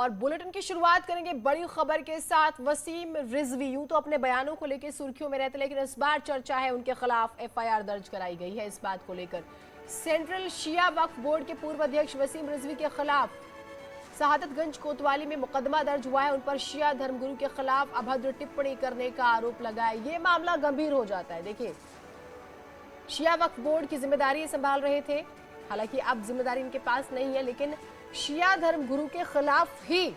और बुलेटिन की शुरुआत करेंगे बड़ी खबर के साथ। वसीम रिजवी यूं तो अपने बयानों को लेकर सुर्खियों में रहते, लेकिन इस बार चर्चा है उनके खिलाफ एफआईआर दर्ज कराई गई है। इस बात को लेकर सेंट्रल शिया वक्फ बोर्ड के पूर्व अध्यक्ष वसीम रिजवी के खिलाफ शहादतगंज कोतवाली में मुकदमा दर्ज हुआ है। उन पर शिया धर्मगुरु के खिलाफ अभद्र टिप्पणी करने का आरोप लगा है। ये मामला गंभीर हो जाता है। देखिए, शिया वक्फ बोर्ड की जिम्मेदारी संभाल रहे थे, हालांकि अब जिम्मेदारी इनके पास नहीं है, लेकिन शिया धर्म गुरु के खिलाफ ही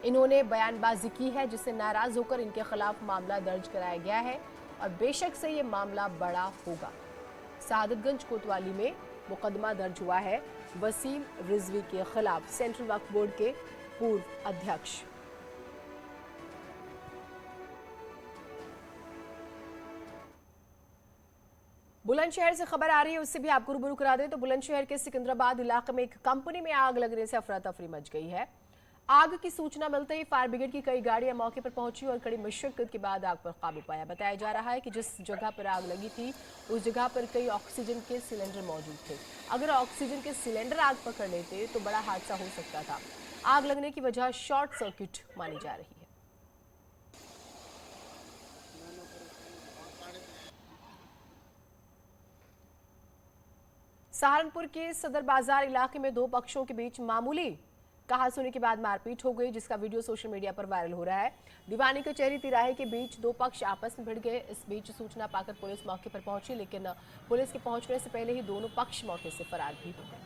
इन्होंने बयानबाजी की है, जिससे नाराज होकर इनके खिलाफ मामला दर्ज कराया गया है और बेशक से ये मामला बड़ा होगा। शहादतगंज कोतवाली में मुकदमा दर्ज हुआ है वसीम रिजवी के खिलाफ, सेंट्रल वक्फ बोर्ड के पूर्व अध्यक्ष। बुलंदशहर से खबर आ रही है, उससे भी आपको रूबरू करा दें तो बुलंदशहर के सिकंदराबाद इलाके में एक कंपनी में आग लगने से अफरा तफरी मच गई है। आग की सूचना मिलते ही फायर ब्रिगेड की कई गाड़ियां मौके पर पहुंची और कड़ी मशक्कत के बाद आग पर काबू पाया। बताया जा रहा है कि जिस जगह पर आग लगी थी उस जगह पर कई ऑक्सीजन के सिलेंडर मौजूद थे। अगर ऑक्सीजन के सिलेंडर आग पकड़ लेते तो बड़ा हादसा हो सकता था। आग लगने की वजह शॉर्ट सर्किट मानी जा रही है। सहारनपुर के सदर बाजार इलाके में दो पक्षों के बीच मामूली कहासुनी के बाद मारपीट हो गई, जिसका वीडियो सोशल मीडिया पर वायरल हो रहा है। दीवानी कचहरी तिराहे के बीच दो पक्ष आपस में भिड़ गए। इस बीच सूचना पाकर पुलिस मौके पर पहुंची, लेकिन पुलिस के पहुंचने से पहले ही दोनों पक्ष मौके से फरार भी हो गए।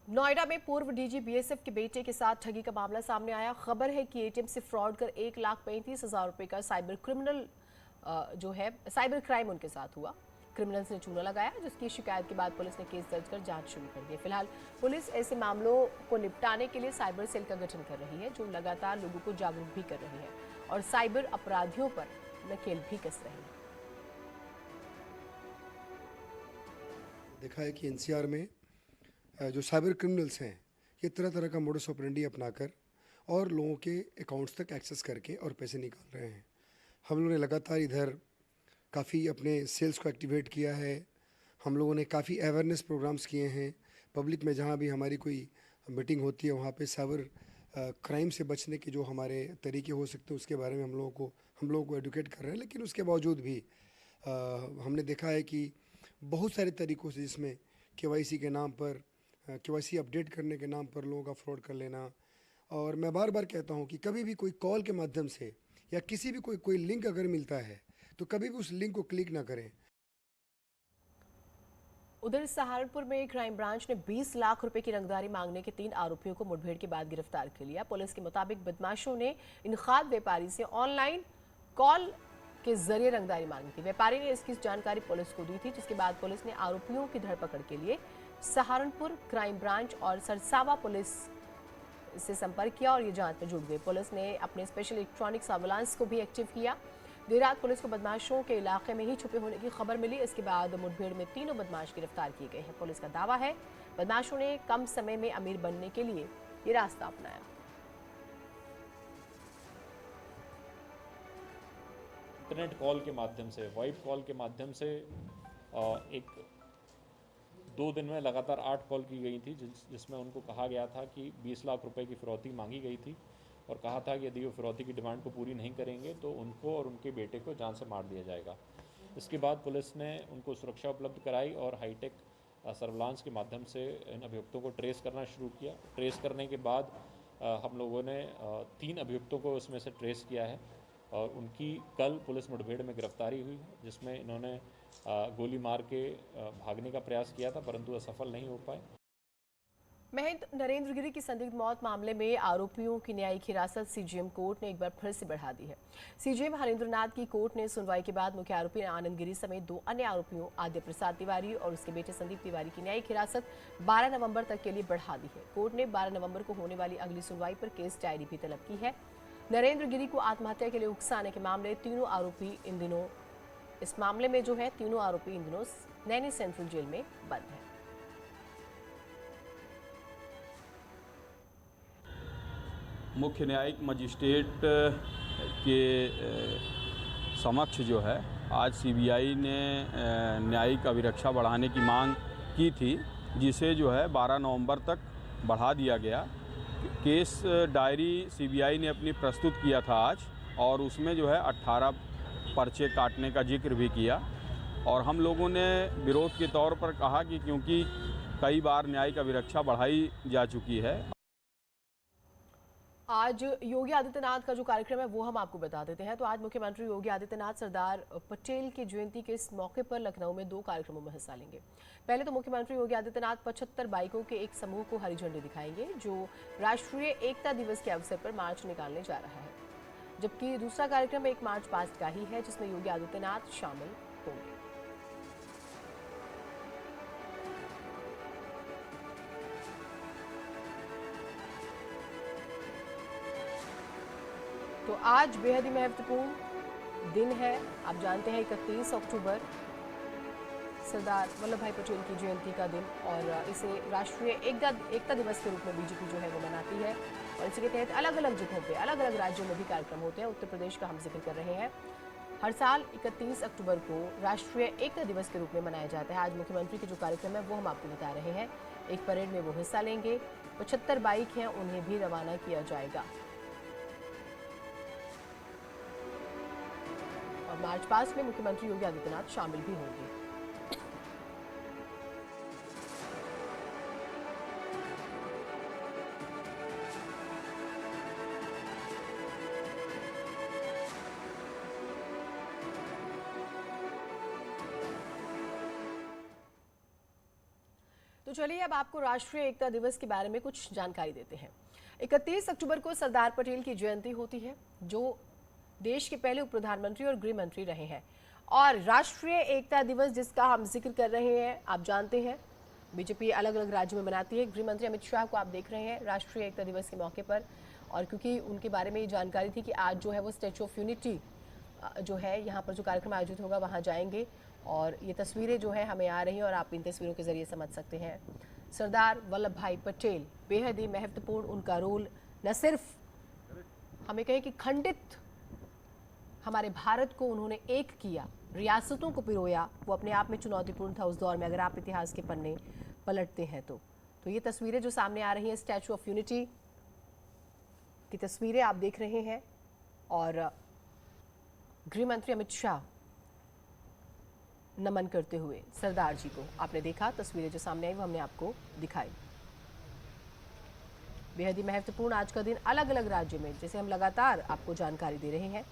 नोएडा में पूर्व डीजी बीएसएफ के बेटे के साथ ठगी का मामला सामने आया। खबर है कि एटीएम से फ्रॉड कर 1,35,000 रुपए का साइबर क्राइम उनके साथ हुआ। क्रिमिनल्स ने चूना लगाया, जिसकी शिकायत के बाद पुलिस ने केस दर्ज कर जांच शुरू कर दी। फिलहाल पुलिस ऐसे मामलों को निपटाने के लिए साइबर सेल का गठन कर रही है, जो लगातार लोगों को जागरूक भी कर रही है और साइबर अपराधियों पर नकेल भी कस रही है। देखा है कि एनसीआर में जो साइबर क्रिमिनल्स हैं, ये तरह तरह का मोडस ऑपरेंडी अपनाकर और लोगों के अकाउंट्स तक एक्सेस करके और पैसे निकाल रहे हैं। हम लोगों ने लगातार इधर काफ़ी अपने सेल्स को एक्टिवेट किया है। हम लोगों ने काफ़ी अवेयरनेस प्रोग्राम्स किए हैं। पब्लिक में जहाँ भी हमारी कोई मीटिंग होती है वहाँ पे साइबर क्राइम से बचने के जो हमारे तरीके हो सकते हैं उसके बारे में हम लोगों को एडुकेट कर रहे हैं। लेकिन उसके बावजूद भी हमने देखा है कि बहुत सारे तरीक़ों से, जिसमें केवाईसी के नाम पर, केवाईसी अपडेट करने के नाम पर लोगों का फ्रॉड कर लेना। और मैं बार बार कहता हूं कि कभी भी कोई कॉल के माध्यम से या किसी भी कोई लिंक अगर मिलता है तो कभी भी उस लिंक को क्लिक ना करें। उधर सहारनपुर में क्राइम ब्रांच ने 20 लाख रुपए की रंगदारी मांगने के 3 आरोपियों को मुठभेड़ के बाद गिरफ्तार कर लिया। पुलिस के मुताबिक बदमाशों ने इन खाद व्यापारी से ऑनलाइन कॉल के जरिए रंगदारी मांगी थी। व्यापारी ने इसकी जानकारी पुलिस को दी थी, जिसके बाद पुलिस ने आरोपियों की धरपकड़ के लिए सहारनपुर क्राइम ब्रांच और सरसावा पुलिस से संपर्क किया और ये जांच में जुट गई। पुलिस ने अपने स्पेशल इलेक्ट्रॉनिक सर्विलांस को भी एक्टिव किया। देर रात पुलिस को बदमाशों के इलाके में ही छुपे होने की खबर मिली। इसके बाद मुठभेड़ में तीनों बदमाश गिरफ्तार किए गए हैं। पुलिस का दावा है बदमाशों ने कम समय में अमीर बनने के लिए ये रास्ता अपनाया। इंटरनेट कॉल के माध्यम से, वॉइस कॉल के माध्यम से एक 2 दिन में लगातार 8 कॉल की गई थी, जिसमें उनको कहा गया था कि 20 लाख रुपए की फिरौती मांगी गई थी और कहा था कि यदि वो फिरौती की डिमांड को पूरी नहीं करेंगे तो उनको और उनके बेटे को जान से मार दिया जाएगा। इसके बाद पुलिस ने उनको सुरक्षा उपलब्ध कराई और हाईटेक सर्विलांस के माध्यम से इन अभियुक्तों को ट्रेस करना शुरू किया। ट्रेस करने के बाद हम लोगों ने 3 अभियुक्तों को उसमें से ट्रेस किया है और उनकी कल पुलिस मुठभेड़ में गिरफ्तारी हुई, जिसमें इन्होंने गोली मार के भागने का प्रयास किया था, परंतु असफल नहीं हो पाए। महंत नरेंद्र गिरी की संदिग्ध मौत मामले में आरोपियों की न्यायिक हिरासत सीजेएम कोर्ट ने एक बार फिर से बढ़ा दी है। सीजेएम हरेंद्र नाथ की कोर्ट ने सुनवाई के बाद मुख्य आरोपी आनंद गिरी समेत 2 अन्य आरोपियों आद्य प्रसाद तिवारी और उसके बेटे संदीप तिवारी की न्यायिक हिरासत 12 नवंबर तक के लिए बढ़ा दी है। कोर्ट ने 12 नवंबर को होने वाली अगली सुनवाई पर केस डायरी भी तलब की है। नरेंद्र गिरी को आत्महत्या के लिए उकसाने के मामले तीनों आरोपी इन दिनों नैनी सेंट्रल जेल में बंद है। मुख्य न्यायिक मजिस्ट्रेट के समक्ष जो है आज सीबीआई ने न्यायिक अभिरक्षा बढ़ाने की मांग की थी, जिसे जो है 12 नवंबर तक बढ़ा दिया गया। केस डायरी सीबीआई ने अपनी प्रस्तुत किया था आज, और उसमें जो है 18 पर्चे काटने का जिक्र भी किया। और हम लोगों ने विरोध के तौर पर कहा कि क्योंकि कई बार न्यायिक अभिरक्षा बढ़ाई जा चुकी है। आज योगी आदित्यनाथ का जो कार्यक्रम है वो हम आपको बता देते हैं। तो आज मुख्यमंत्री योगी आदित्यनाथ सरदार पटेल की जयंती के इस मौके पर लखनऊ में 2 कार्यक्रमों में हिस्सा लेंगे। पहले तो मुख्यमंत्री योगी आदित्यनाथ 75 बाइकों के एक समूह को हरी झंडी दिखाएंगे, जो राष्ट्रीय एकता दिवस के अवसर पर मार्च निकालने जा रहा है। जबकि दूसरा कार्यक्रम 1 मार्च पास्ट का ही है, जिसमें योगी आदित्यनाथ शामिल होंगे। तो आज बेहद ही महत्वपूर्ण दिन है। आप जानते हैं 31 अक्टूबर सरदार वल्लभ भाई पटेल की जयंती का दिन, और इसे राष्ट्रीय एकता दिवस के रूप में बीजेपी जो है वो मनाती है। और इसी के तहत अलग अलग जगहों पे, अलग अलग राज्यों में भी कार्यक्रम होते हैं। उत्तर प्रदेश का हम जिक्र कर रहे हैं। हर साल 31 अक्टूबर को राष्ट्रीय एकता दिवस के रूप में मनाया जाता है। आज मुख्यमंत्री के जो कार्यक्रम है वो हम आपको बता रहे हैं। एक परेड में वो हिस्सा लेंगे। 75 बाइक हैं, उन्हें भी रवाना किया जाएगा। और मार्च पास्ट में मुख्यमंत्री योगी आदित्यनाथ शामिल भी होंगे। तो चलिए अब आपको राष्ट्रीय एकता दिवस के बारे में कुछ जानकारी देते हैं। 31 अक्टूबर को सरदार पटेल की जयंती होती है, जो देश के पहले उप प्रधानमंत्री और गृह मंत्री रहे हैं। और राष्ट्रीय एकता दिवस जिसका हम जिक्र कर रहे हैं, आप जानते हैं बीजेपी अलग अलग राज्यों में मनाती है। गृह मंत्री अमित शाह को आप देख रहे हैं राष्ट्रीय एकता दिवस के मौके पर, और क्योंकि उनके बारे में ये जानकारी थी कि आज जो है वो स्टैचू ऑफ यूनिटी जो है यहाँ पर जो कार्यक्रम आयोजित होगा वहाँ जाएंगे। और ये तस्वीरें जो है हमें आ रही हैं और आप इन तस्वीरों के जरिए समझ सकते हैं। सरदार वल्लभ भाई पटेल बेहद ही महत्वपूर्ण, उनका रोल न सिर्फ हमें कहें कि खंडित हमारे भारत को उन्होंने एक किया, रियासतों को पिरोया, वो अपने आप में चुनौतीपूर्ण था उस दौर में। अगर आप इतिहास के पन्ने पलटते हैं तो ये तस्वीरें जो सामने आ रही हैं स्टैचू ऑफ यूनिटी की तस्वीरें आप देख रहे हैं। और गृह मंत्री अमित शाह नमन करते हुए सरदार जी को आपने देखा। तस्वीरें जो सामने आई वो हमने आपको दिखाई। बेहद ही महत्वपूर्ण आज का दिन अलग अलग राज्यों में, जैसे हम लगातार आपको जानकारी दे रहे हैं,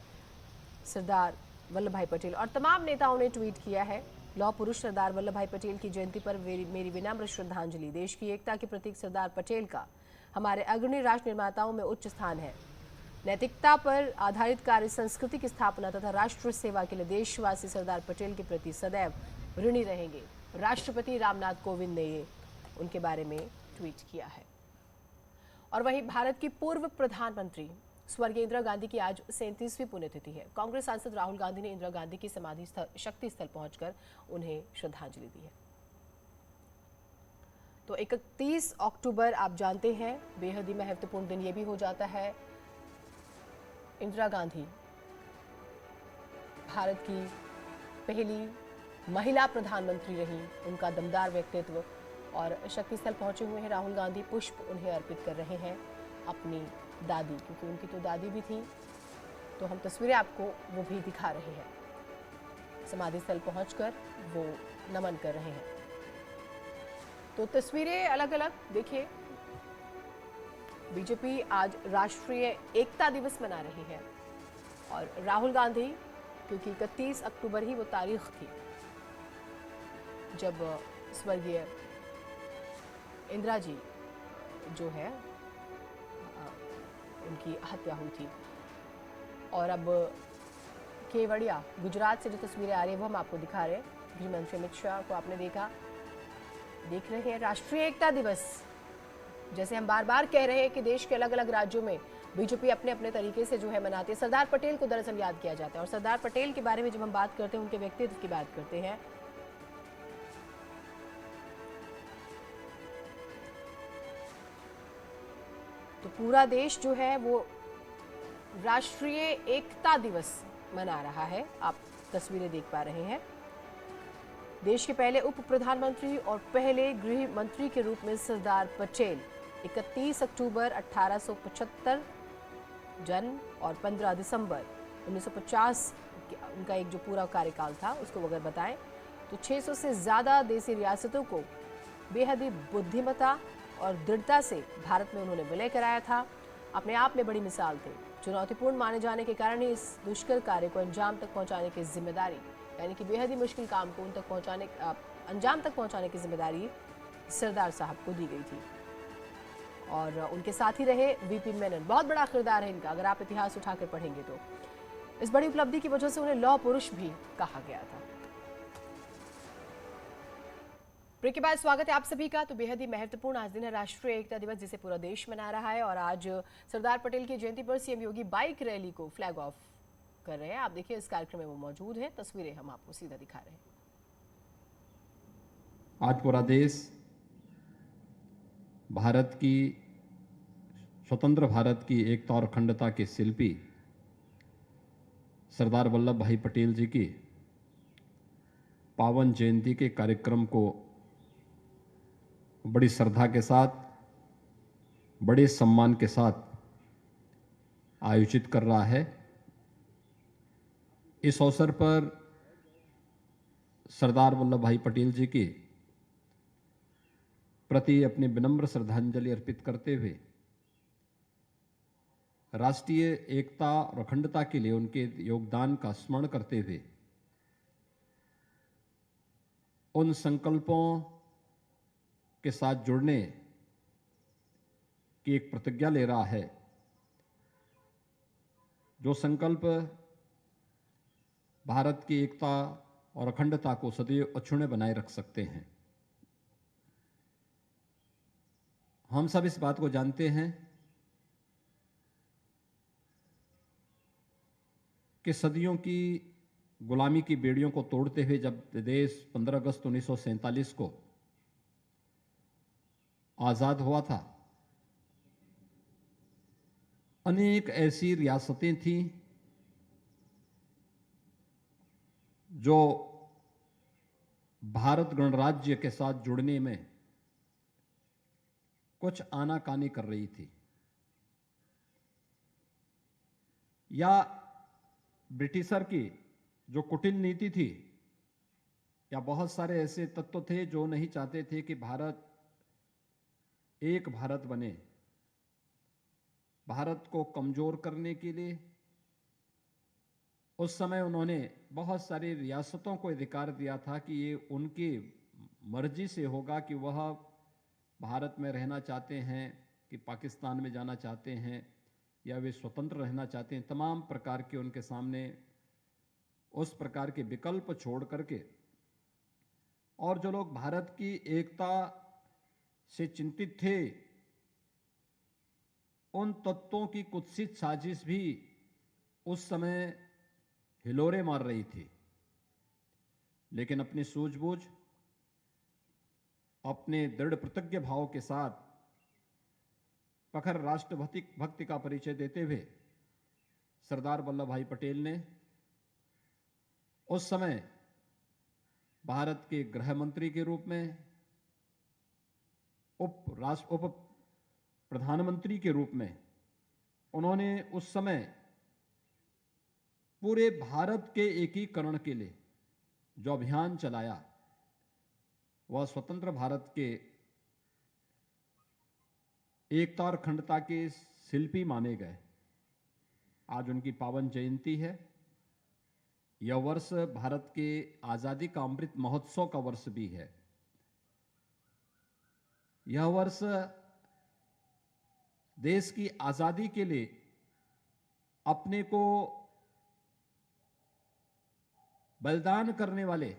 सरदार वल्लभ भाई पटेल और तमाम नेताओं ने ट्वीट किया है। लौह पुरुष सरदार वल्लभ भाई पटेल की जयंती पर मेरी विनम्र श्रद्धांजलि। देश की एकता के प्रतीक सरदार पटेल का हमारे अग्रणी राष्ट्र निर्माताओं में उच्च स्थान है। नैतिकता पर आधारित कार्य संस्कृति की स्थापना तथा राष्ट्र सेवा के लिए देशवासी सरदार पटेल के प्रति सदैव ऋणी रहेंगे। राष्ट्रपति रामनाथ कोविंद ने ये उनके बारे में ट्वीट किया है। और वहीं भारत की पूर्व प्रधानमंत्री स्वर्गीय इंदिरा गांधी की आज 37वीं पुण्यतिथि है। कांग्रेस सांसद राहुल गांधी ने इंदिरा गांधी की समाधि शक्ति स्थल पहुंचकर उन्हें श्रद्धांजलि दी है। तो 31 अक्टूबर आप जानते हैं बेहद ही महत्वपूर्ण दिन ये भी हो जाता है। इंदिरा गांधी भारत की पहली महिला प्रधानमंत्री रही। उनका दमदार व्यक्तित्व, और शक्ति स्थल पहुंचे हुए हैं राहुल गांधी। पुष्प उन्हें अर्पित कर रहे हैं अपनी दादी, क्योंकि उनकी तो दादी भी थी। तो हम तस्वीरें आपको वो भी दिखा रहे हैं। समाधि स्थल पहुंचकर वो नमन कर रहे हैं। तो तस्वीरें अलग अलग देखिए। बीजेपी आज राष्ट्रीय एकता दिवस मना रही है, और राहुल गांधी, क्योंकि 31 अक्टूबर ही वो तारीख थी जब स्वर्गीय इंदिरा जी जो है उनकी हत्या हुई थी। और अब केवड़िया गुजरात से जो तस्वीरें आ रही है वो हम आपको दिखा रहे हैं। गृह मंत्री अमित शाह को आपने देखा, देख रहे हैं राष्ट्रीय एकता दिवस। जैसे हम बार बार कह रहे हैं कि देश के अलग अलग राज्यों में बीजेपी अपने अपने तरीके से जो है मनाती है। सरदार पटेल को दरअसल याद किया जाता है, और सरदार पटेल के बारे में जब हम बात करते हैं, उनके व्यक्तित्व की बात करते हैं, तो पूरा देश जो है वो राष्ट्रीय एकता दिवस मना रहा है। आप तस्वीरें देख पा रहे हैं। देश के पहले उप प्रधानमंत्री और पहले गृह मंत्री के रूप में सरदार पटेल 31 अक्टूबर 1875 जन्म और 15 दिसंबर 1950 उनका एक जो पूरा कार्यकाल था उसको अगर बताएं तो 600 से ज़्यादा देसी रियासतों को बेहद ही बुद्धिमत्ता और दृढ़ता से भारत में उन्होंने विलय कराया था। अपने आप में बड़ी मिसाल थे। चुनौतीपूर्ण माने जाने के कारण ही इस दुष्कर कार्य को अंजाम तक पहुंचाने की जिम्मेदारी, यानी कि बेहद ही मुश्किल काम को उन तक पहुंचाने अंजाम तक पहुंचाने की जिम्मेदारी सरदार साहब को दी गई थी। और उनके साथ ही रहे वीपी मेनन, बहुत बड़ा किरदार है इनका। अगर आप इतिहास उठाकर पढ़ेंगे तो इस बड़ी उपलब्धि की वजह से उन्हें लौह पुरुष भी कहा गया था। ब्रेक के बाद स्वागत है आप सभी का। तो बेहद ही महत्वपूर्ण आज दिन है राष्ट्रीय एकता दिवस, जिसे पूरा देश मना रहा है। और आज सरदार पटेल की जयंती पर सीएम योगी बाइक रैली को फ्लैग ऑफ कर रहे हैं। आप देखिए इस कार्यक्रम में वो मौजूद हैं, तस्वीरें हम आपको सीधा दिखा रहे हैं। आज पूरा देश भारत की स्वतंत्र भारत की एकता और अखंडता के शिल्पी सरदार वल्लभ भाई पटेल जी की पावन जयंती के कार्यक्रम को बड़ी श्रद्धा के साथ, बड़े सम्मान के साथ आयोजित कर रहा है। इस अवसर पर सरदार वल्लभ भाई पटेल जी के प्रति अपनी विनम्र श्रद्धांजलि अर्पित करते हुए राष्ट्रीय एकता और अखंडता के लिए उनके योगदान का स्मरण करते हुए उन संकल्पों के साथ जुड़ने की एक प्रतिज्ञा ले रहा है, जो संकल्प भारत की एकता और अखंडता को सदैव अक्षुण्य बनाए रख सकते हैं। हम सब इस बात को जानते हैं कि सदियों की गुलामी की बेड़ियों को तोड़ते हुए जब देश 15 अगस्त 1947 को आजाद हुआ था, अनेक ऐसी रियासतें थीं जो भारत गणराज्य के साथ जुड़ने में कुछ आनाकानी कर रही थी, या ब्रिटिशर की जो कुटिल नीति थी, या बहुत सारे ऐसे तत्व थे जो नहीं चाहते थे कि भारत एक भारत बने। भारत को कमजोर करने के लिए उस समय उन्होंने बहुत सारी रियासतों को अधिकार दिया था कि ये उनकी मर्जी से होगा कि वह भारत में रहना चाहते हैं, कि पाकिस्तान में जाना चाहते हैं, या वे स्वतंत्र रहना चाहते हैं। तमाम प्रकार के उनके सामने उस प्रकार के विकल्प छोड़ करके, और जो लोग भारत की एकता से चिंतित थे, उन तत्वों की कुत्सित साजिश भी उस समय हिलोरे मार रही थी। लेकिन अपनी सूझबूझ, अपने दृढ़ प्रतिज्ञ भाव के साथ प्रखर राष्ट्रभक्ति का परिचय देते हुए सरदार वल्लभ भाई पटेल ने उस समय भारत के गृह मंत्री के रूप में, उप प्रधानमंत्री के रूप में उन्होंने उस समय पूरे भारत के एकीकरण के लिए जो अभियान चलाया, वह स्वतंत्र भारत के एकता और अखंडता के शिल्पी माने गए। आज उनकी पावन जयंती है। यह वर्ष भारत के आजादी का अमृत महोत्सव का वर्ष भी है। यह वर्ष देश की आजादी के लिए अपने को बलिदान करने वाले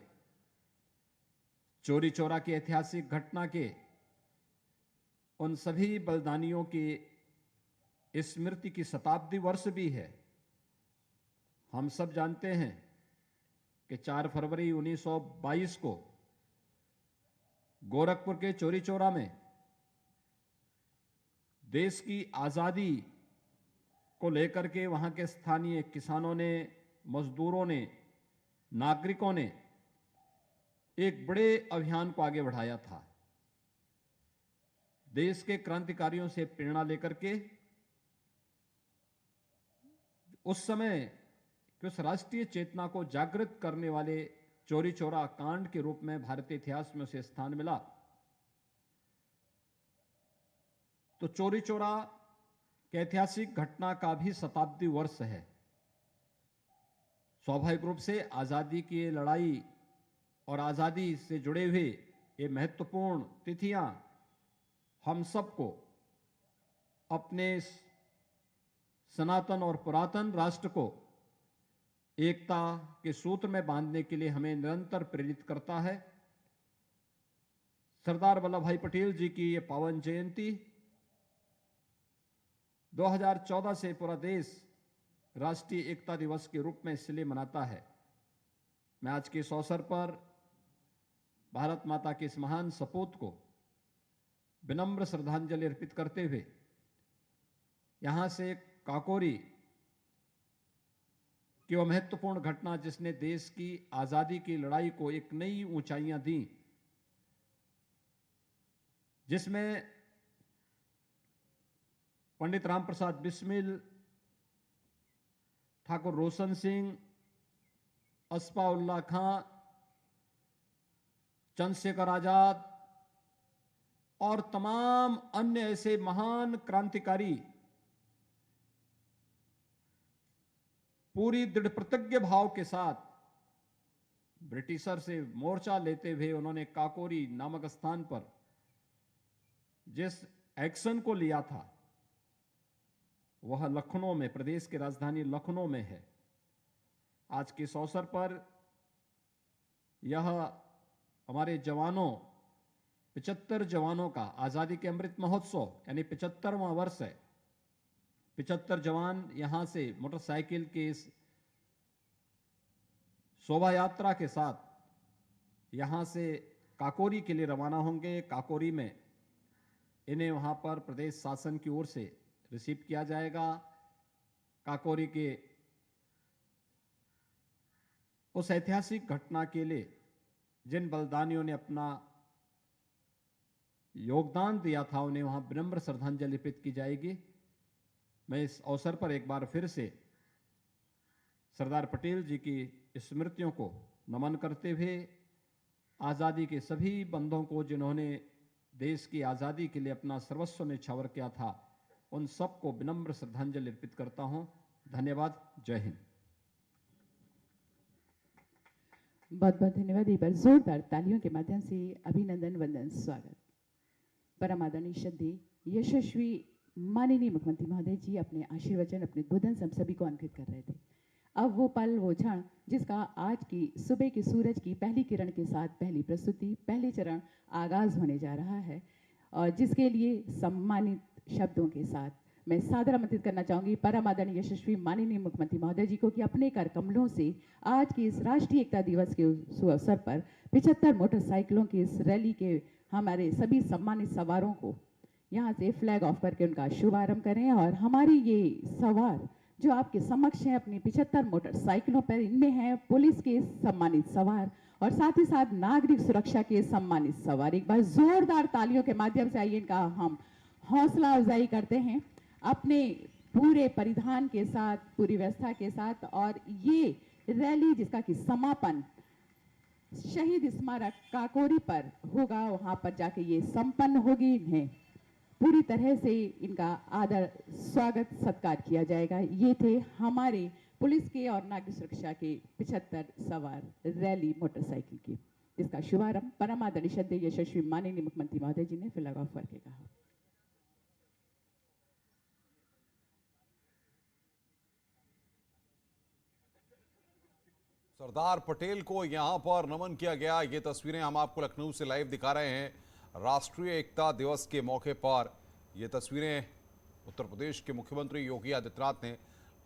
चौरी चौरा की ऐतिहासिक घटना के उन सभी बलिदानियों की स्मृति की शताब्दी वर्ष भी है। हम सब जानते हैं कि 4 फरवरी 1922 को गोरखपुर के चौरी चौरा में देश की आज़ादी को लेकर के वहां के स्थानीय किसानों ने, मजदूरों ने, नागरिकों ने एक बड़े अभियान को आगे बढ़ाया था। देश के क्रांतिकारियों से प्रेरणा लेकर के उस समय कि उस राष्ट्रीय चेतना को जागृत करने वाले चौरी चौरा कांड के रूप में भारतीय इतिहास में उसे स्थान मिला। तो चौरी चौरा के ऐतिहासिक घटना का भी शताब्दी वर्ष है। स्वाभाविक रूप से आजादी की लड़ाई और आजादी से जुड़े हुए ये महत्वपूर्ण तिथियां हम सबको अपने सनातन और पुरातन राष्ट्र को एकता के सूत्र में बांधने के लिए हमें निरंतर प्रेरित करता है। सरदार वल्लभ भाई पटेल जी की ये पावन जयंती 2014 से पूरा देश राष्ट्रीय एकता दिवस के रूप में इसलिए मनाता है। मैं आज के इस अवसर पर भारत माता के इस महान सपूत को विनम्र श्रद्धांजलि अर्पित करते हुए यहां से काकोरी कि वह महत्वपूर्ण घटना जिसने देश की आजादी की लड़ाई को एक नई ऊंचाइयां दी, जिसमें पंडित राम प्रसाद बिस्मिल, ठाकुर रोशन सिंह, अस्फाउल्लाह खां, चंद्रशेखर आजाद और तमाम अन्य ऐसे महान क्रांतिकारी पूरी दृढ़ प्रतिज्ञ भाव के साथ ब्रिटिशर से मोर्चा लेते हुए उन्होंने काकोरी नामक स्थान पर जिस एक्शन को लिया था वह लखनऊ में, प्रदेश की राजधानी लखनऊ में है। आज के इस अवसर पर यह हमारे जवानों 75 जवानों का आजादी के अमृत महोत्सव यानी 75वां वर्ष है। 75 जवान यहां से मोटरसाइकिल के इस शोभा यात्रा के साथ यहां से काकोरी के लिए रवाना होंगे। काकोरी में इन्हें वहां पर प्रदेश शासन की ओर से रिसीव किया जाएगा। काकोरी के उस ऐतिहासिक घटना के लिए जिन बलिदानियों ने अपना योगदान दिया था उन्हें वहां विनम्र श्रद्धांजलि अर्पित की जाएगी। मैं इस अवसर पर एक बार फिर से सरदार पटेल जी की स्मृतियों को नमन करते हुए आज़ादी के सभी बंधुओं को जिन्होंने देश की आज़ादी के लिए अपना सर्वस्व न्यौछावर किया था, उन सबको विनम्र श्रद्धांजलि अर्पित करता हूं। धन्यवाद। जय हिंद। बहुत बहुत धन्यवाद। एक बार जोरदार तालियों के माध्यम से अभिनंदन, वंदन, स्वागत। परम आदरणीय श्रद्धेय यशस्वी माननीय मुख्यमंत्री महोदय जी अपने आशीर्वचन, अपने उद्बोधन हम सभी को अंकित कर रहे थे। अब वो पल, वो क्षण जिसका आज की सुबह के सूरज की पहली किरण के साथ पहली प्रस्तुति, पहले चरण आगाज होने जा रहा है और जिसके लिए सम्मानित शब्दों के साथ मैं सादर आमंत्रित करना चाहूंगी परम आदरणीय यशस्वी माननीय मुख्यमंत्री महोदय जी को कि अपने कर कमलों से आज के इस राष्ट्रीय एकता दिवस के अवसर पर 75 मोटरसाइकिलों की इस रैली के हमारे सभी सम्मानित सवारों को यहाँ से फ्लैग ऑफ करके उनका शुभारंभ करें। और हमारी ये सवार जो आपके समक्ष हैं अपनी 75 मोटरसाइकिलों पर, इनमें हैं पुलिस के सम्मानित सवार और साथ ही साथ नागरिक सुरक्षा के सम्मानित सवार। एक बार जोरदार तालियों के माध्यम से आइए इनका हम हौसला अफजाई करते हैं अपने पूरे परिधान के साथ, पूरी व्यवस्था के साथ। और ये रैली जिसका कि समापन शहीद स्मारक काकोरी पर होगा, वहां पर जाके ये संपन्न होगी। इन्हें पूरी तरह से इनका आदर, स्वागत, सत्कार किया जाएगा। ये थे हमारे पुलिस के और नागरिक सुरक्षा के 75 सवार रैली मोटरसाइकिल की, जिसका शुभारंभ परम आदरणीय श्रद्धेय यशस्वी माननीय मुख्यमंत्री महोदय जी ने फ्लैग ऑफ करके कहा। सरदार पटेल को यहां पर नमन किया गया। ये तस्वीरें हम आपको लखनऊ से लाइव दिखा रहे हैं। राष्ट्रीय एकता दिवस के मौके पर ये तस्वीरें उत्तर प्रदेश के मुख्यमंत्री योगी आदित्यनाथ ने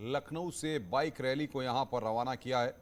लखनऊ से बाइक रैली को यहां पर रवाना किया है।